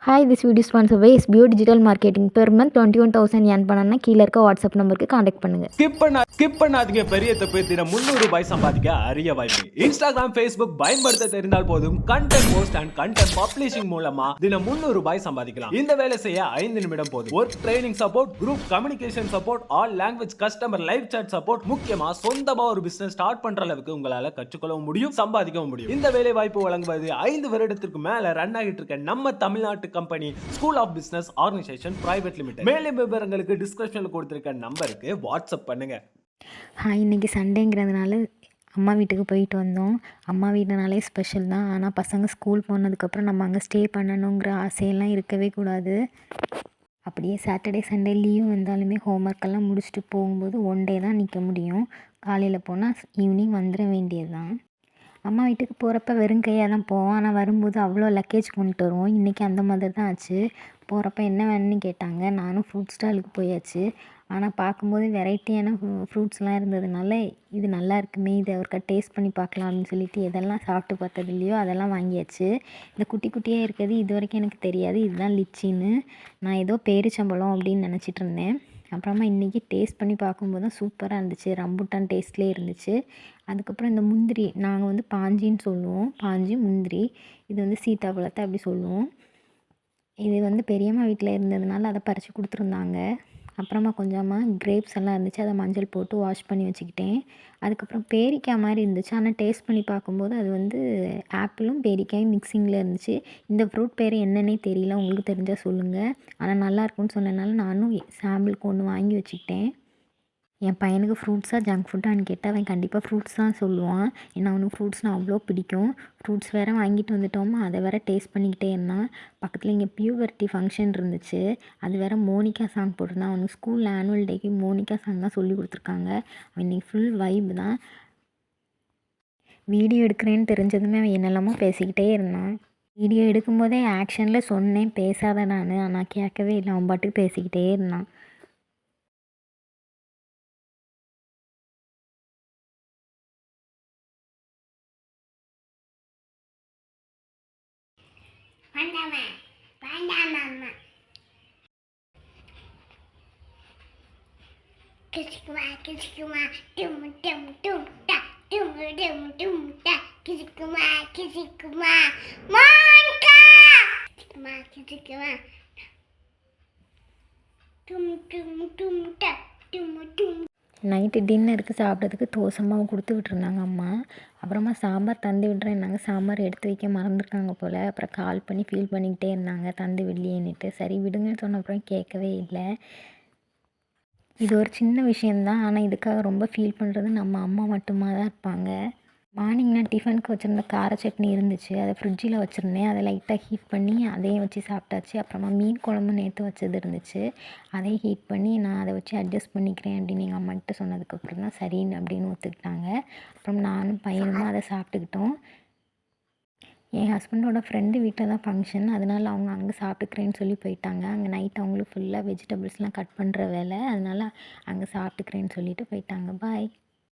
Hi, this video is sponsored by SBO Digital Marketing. Per month 21,000 earn பண்ணனும்னா கீழ இருக்க WhatsApp நம்பருக்கு contact பண்ணுங்க. ஸ்கிப் பண்ணாதீங்க. பெரிய தப்பு. தினம் 300 ரூபாய் சம்பாதிக்க அரிய வாய்ப்பு. இன்ஸ்டாகிராம், ஃபேஸ்புக் பயன்படுத்த தெரிந்தால் போதும் content post and content publishing மூலமா தினம் 300 ரூபாய் சம்பாதிக்கலாம். இந்த வேலை செய்ய 5 நிமிடம் போதும். Work training support, group communication support, all language customer live chat support, முக்கியமா சொந்தமா ஒரு பிசினஸ் ஸ்டார்ட் பண்ற அளவுக்கு உங்களால கற்றுக்கொள்ளவும் முடியும், சம்பாதிக்கவும் முடியும். இந்த வேலை வாய்ப்பு வழங்குவது 5 வருடத்திற்கு மேல ரன் ஆகிட்டு இருக்க நம்ம தமிழ்நாட்டு company school of business organisation private limited. மேலும் விவரங்களுக்கு டிஸ்கிரிப்ஷன்ல கொடுத்திருக்க நம்பருக்கு வாட்ஸ்அப் பண்ணுங்க. இன்னைக்கு சண்டேங்கிறதுனால அம்மா வீட்டுக்கு போயிட்டு வந்தோம். அம்மா வீடுனாலே ஸ்பெஷல் தான். ஆனால் பசங்க ஸ்கூல் போனதுக்கப்புறம் நம்ம அங்கே ஸ்டே பண்ணணுங்கிற ஆசையெல்லாம் இருக்கவே கூடாது. அப்படியே சாட்டர்டே சண்டே லீவ் வந்தாலுமே ஹோம்ஒர்க்கெல்லாம் முடிச்சுட்டு போகும்போது ஒன் டே தான் நிற்க முடியும். காலையில் போனால் ஈவினிங் வந்துட வேண்டியது தான். அம்மா வீட்டுக்கு போகிறப்ப வெறும் கையாக தான் போவோம். ஆனால் வரும்போது அவ்வளோ லக்கேஜ் கொண்டுட்டு வருவோம். இன்றைக்கி அந்த மாதிரி தான் ஆச்சு. போகிறப்ப என்ன வேணும்னு கேட்டாங்க. நானும் ஃப்ரூட் ஸ்டாலுக்கு போயாச்சு. ஆனால் பார்க்கும்போது வெரைட்டியான ஃப்ரூட்ஸ்லாம் இருந்ததுனால இது நல்லா இருக்குமே, இதை ஒருக்கா டேஸ்ட் பண்ணி பார்க்கலாம் அப்படின்னு சொல்லிட்டு எதெல்லாம் சாப்பிட்டு பார்த்தது இல்லையோ அதெல்லாம் வாங்கியாச்சு. இந்த குட்டி குட்டியாக இருக்கிறது இது வரைக்கும் எனக்கு தெரியாது. இதுதான் லிச்சின்னு. நான் ஏதோ பேரிச்சம்பழம் அப்படின்னு நினச்சிட்டு இருந்தேன். அப்புறமா இன்றைக்கி டேஸ்ட் பண்ணி பார்க்கும்போது தான் சூப்பராக இருந்துச்சு. ரம்புட்டான் டேஸ்ட்லேயே இருந்துச்சு. அதுக்கப்புறம் இந்த முந்திரி நாங்கள் வந்து பாஞ்சின்னு சொல்லுவோம். பாஞ்சி முந்திரி, இது வந்து சீத்தாப்பழத்தை அப்படி சொல்லுவோம். இது வந்து பெரியம்மா வீட்டில் இருந்ததுனால அதை பறித்து கொடுத்துருந்தாங்க. அப்புறமா கொஞ்சமாக கிரேப்ஸ் எல்லாம் இருந்துச்சு. அதை மஞ்சள் போட்டு வாஷ் பண்ணி வச்சுக்கிட்டேன். அதுக்கப்புறம் பேரிக்காய் மாதிரி இருந்துச்சு. ஆனால் டேஸ்ட் பண்ணி பார்க்கும்போது அது வந்து ஆப்பிளும் பேரிக்காயும் மிக்சிங்கில் இருந்துச்சு. இந்த ஃப்ரூட் பேர் என்னன்னே தெரியல. உங்களுக்கு தெரிஞ்சால் சொல்லுங்கள். ஆனால் நல்லாயிருக்கும்னு சொன்னதுனால நானும் சாம்பிளுக்கு ஒன்று வாங்கி வச்சுக்கிட்டேன். என் பையனுக்கு ஃப்ரூட்ஸாக ஜங்க் ஃபுட்டான்னு கேட்டால் அவன் கண்டிப்பாக ஃப்ரூட்ஸ் தான் சொல்லுவான். ஏன்னா அவனுக்கு ஃப்ரூட்ஸ்னால் அவ்வளோ பிடிக்கும். ஃப்ரூட்ஸ் வேறு வாங்கிட்டு வந்துட்டோமா, அதை வேறு டேஸ்ட் பண்ணிக்கிட்டே இருந்தான். பக்கத்தில் இங்கே பியூபர்ட்டி ஃபங்க்ஷன் இருந்துச்சு. அது வேறு மோனிகா சாங் போட்டிருந்தான். அவனுக்கு ஸ்கூலில் ஆனுவல் டேக்கு மோனிகா சாங் தான் சொல்லி கொடுத்துருக்காங்க. அவன் இன்றைக்கி ஃபுல் வைப் தான். வீடியோ எடுக்கிறேன்னு தெரிஞ்சதுமே அவன் என்னெல்லாமோ பேசிக்கிட்டே இருந்தான். வீடியோ எடுக்கும்போதே ஆக்ஷனில் சொன்னேன் பேசாத நான், ஆனால் கேட்கவே இல்லை. அவன் பாட்டுக்கு பேசிக்கிட்டே இருந்தான். Kisikuma, kisikuma, dum dum dum da, dum dum dum da, kisikuma, kisikuma, Monica! Kisikuma, kisikuma, dum dum dum da, dum dum. Night டின்னருக்கு சாப்பிட்றதுக்கு தோசை மாவு கொடுத்து விட்டுருந்தாங்க அம்மா. அப்புறமா சாம்பார் தந்து விட்றேன்னாங்க. சாம்பார் எடுத்து வைக்க மறந்துருக்காங்க போல். அப்புறம் கால் பண்ணி ஃபீல் பண்ணிக்கிட்டே இருந்தாங்க தந்து விடலையேன்னுட்டு. சரி விடுங்கன்னு சொன்ன அப்புறம் கேட்கவே இல்லை. இது ஒரு சின்ன விஷயந்தான். ஆனால் இதுக்காக ரொம்ப ஃபீல் பண்ணுறது நம்ம அம்மா மட்டுமா தான் இருப்பாங்க. மார்னிங் நான் டிஃபனுக்கு வச்சுருந்த கார சட்னி இருந்துச்சு. அதை ஃப்ரிட்ஜில் வச்சுருந்தேன். அதை லைட்டாக ஹீட் பண்ணி அதையும் வச்சு சாப்பிட்டாச்சு. அப்புறமா மீன் குழம்பு நேற்று வச்சது இருந்துச்சு. அதையும் ஹீட் பண்ணி நான் அதை வச்சு அட்ஜஸ்ட் பண்ணிக்கிறேன் அப்படின்னு எங்கள் அம்மாகிட்ட சொன்னதுக்கப்புறம் தான் சரின்னு அப்படின்னு ஒத்துக்கிட்டாங்க. அப்புறம் நானும் பையனும் அதை சாப்பிட்டுக்கிட்டோம். என் ஹஸ்பண்டோட ஃப்ரெண்டு வீட்டில் தான் ஃபங்க்ஷன். அதனால் அவங்க அங்கே சாப்பிட்டுக்கிறேன்னு சொல்லி போயிட்டாங்க. அங்கே நைட் அவங்களுக்கு ஃபுல்லாக வெஜிடபிள்ஸ்லாம் கட் பண்ணுற வேலை. அதனால் அங்கே சாப்பிட்டுக்கிறேன்னு சொல்லிட்டு போயிட்டாங்க. பாய்.